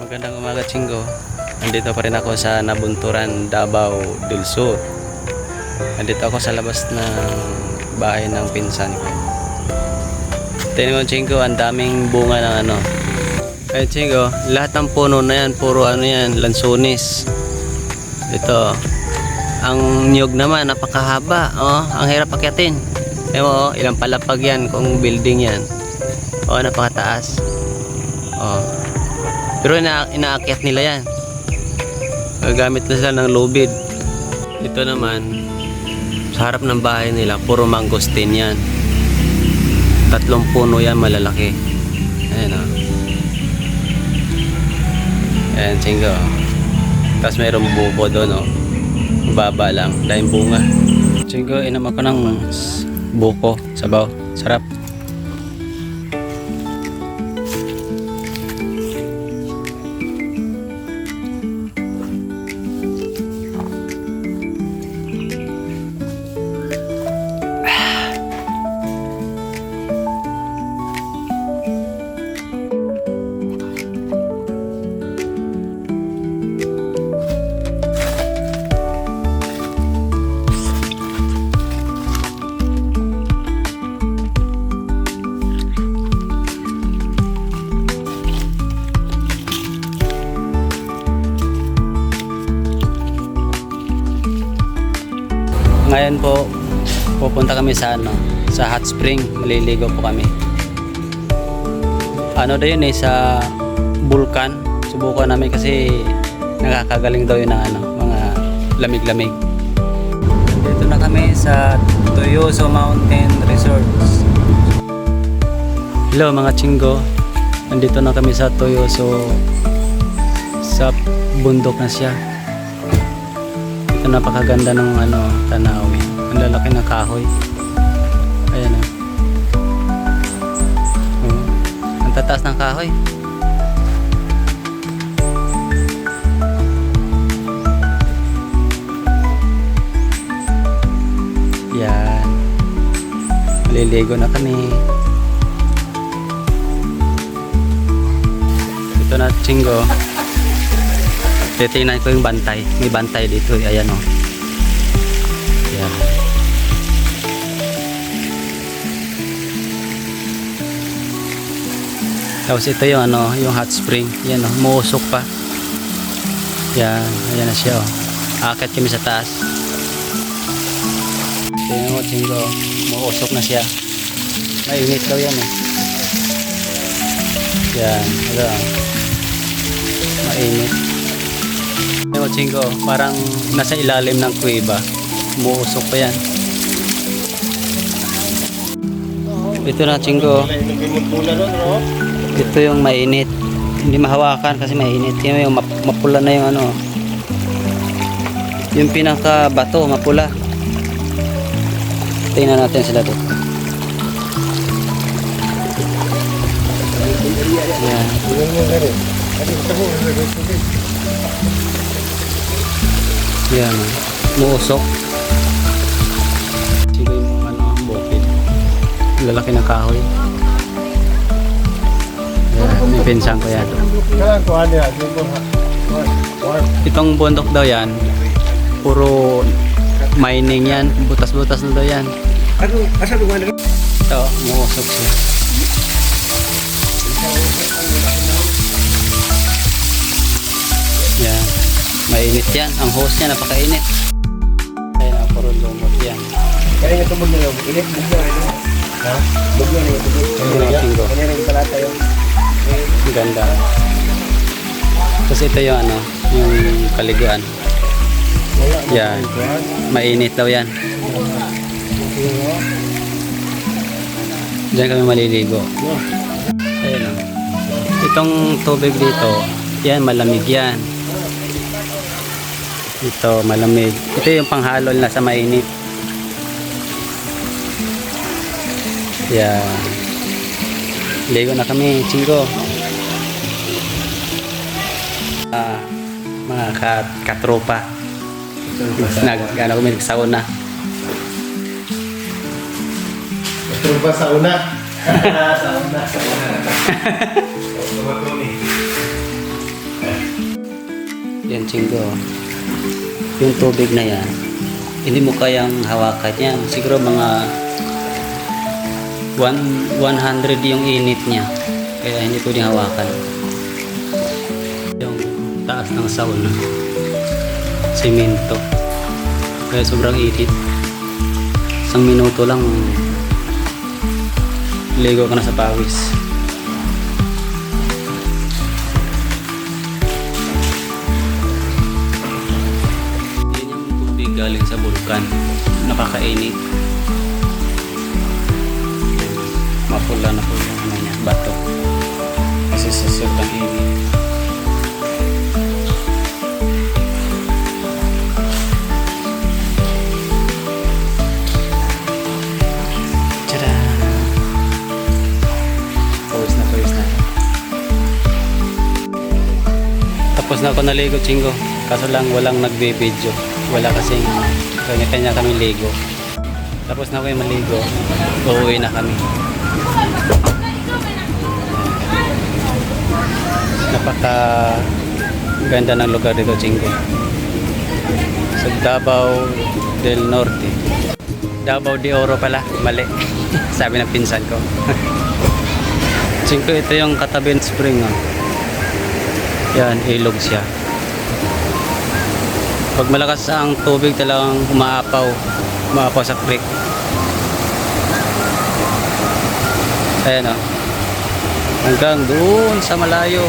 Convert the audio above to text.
Magandang umaga, Chinggo. Nandito pa rin ako sa Nabunturan, Davao del Sur. Nandito ako sa labas ng bahay ng pinsan ko. Tingnan mo, Chinggo, ang daming bunga ng ano. Kaya Chinggo, lahat ng puno na yan, puro ano yan, lansones. Ito, ang niyog naman, napakahaba. Oh, ang hirap akyatin. Tingnan mo, ilang palapag yan kung building yan. Oh, napakataas. Oh. Pero inaakyat nila yan. Gagamit na sila ng lubid. Ito naman, sa harap ng bahay nila, puro mangosteen yan. 3 puno yan, malalaki. Ayan o. Ayan, Chinggo. Tapos mayroong buko doon o. Baba lang, dahil bunga. Chinggo, inam ako ng buko, sabaw. Sarap. Ngayon po, pupunta kami sa sa hot spring. Maliligo po kami. Ano daw yun sa bulkan. Subukan namin kasi nakakagaling daw yun ng mga lamig-lamig. Dito na kami sa Toyoso Mountain Resorts. Hello mga Chinggo. Nandito na kami sa Toyoso. Sa bundok na siya. Ito napakaganda ng Tanawi. Ang lalaki ng kahoy. Ayan o. Ang tataas ng kahoy. Yan. Maliligo na kami. Ito na, Chinggo. Titingnan ko yung bantay. May bantay dito. Ayan o. Ayan. Tapos ito yung yung hot spring. Ayan o. Muusok pa. Ayan. Ayan na siya o. Akit kami sa taas. Tingnan mo, Chinggo. Muusok na siya. Mainit daw yan o. Ayan. Ayan. Mainit. Ito, Chinggo, parang nasa ilalim ng kuweba. Umuusok pa yan. Ito na, Chinggo. Ito yung mainit. Hindi mahawakan kasi mainit. Yung mapula na yung yung pinaka bato, mapula. Tingnan natin sila dito. Yan. Yan, muusok. Sila yung bukid. Lalaki ng kahoy. Yan, may pinsang ko yan. Itong bundok daw yan, puro mining yan. Butas-butas na daw yan. Ito, muusok siya. Yan. Mainit yan. Ang hose niya napakainit. Ayan ang puro lumot yan. Kaya nga tumod nila. Init mo ba? Ha? Bugyo na yung Chinggo. kanya rin palata yung Ganda. Tapos ito yung yung kaliguan. Yan. Mainit daw yan. Diyan kami maliligo. Ayan o. Itong tubig dito, yan malamig yan. Ito malamig. Ito yung panghalol na sa mainit. Yan. Ligo na kami, Chinggo. Mga katropa. Kami nagsauna. Katropa sauna. Yan, Chingo. Yung tubig na yan, hindi mo kayang hawakan yan. Siguro mga 100 yung init niya. Kaya hindi pwedeng hawakan. Yung taas ng sauna. Simento. Kaya sobrang init. Isang minuto lang ligo ka na sa pawis. Yan yung tubig galing sa bulkan. Nakakainit. Mapula na po yung ano niya, bato. Kasi sa sobrang init. Tada! Pawis na. Tapos na ako naligo, Chingo. Kaso lang walang nagbe-video. Wala kasing kanya-kanya kami ligo. Tapos na ako yung maligo. Uuwi na kami. Napaka ganda ng lugar dito, Chingo. Sa Davao del Norte. Davao de Oro pala, mali. Sabi ng pinsan ko. Chingo, ito yung Katabing Spring. Oh. Yan, ilog siya. Pag malakas ang tubig talagang umaapaw sa creek. Ayan, oh. Hanggang doon sa malayo.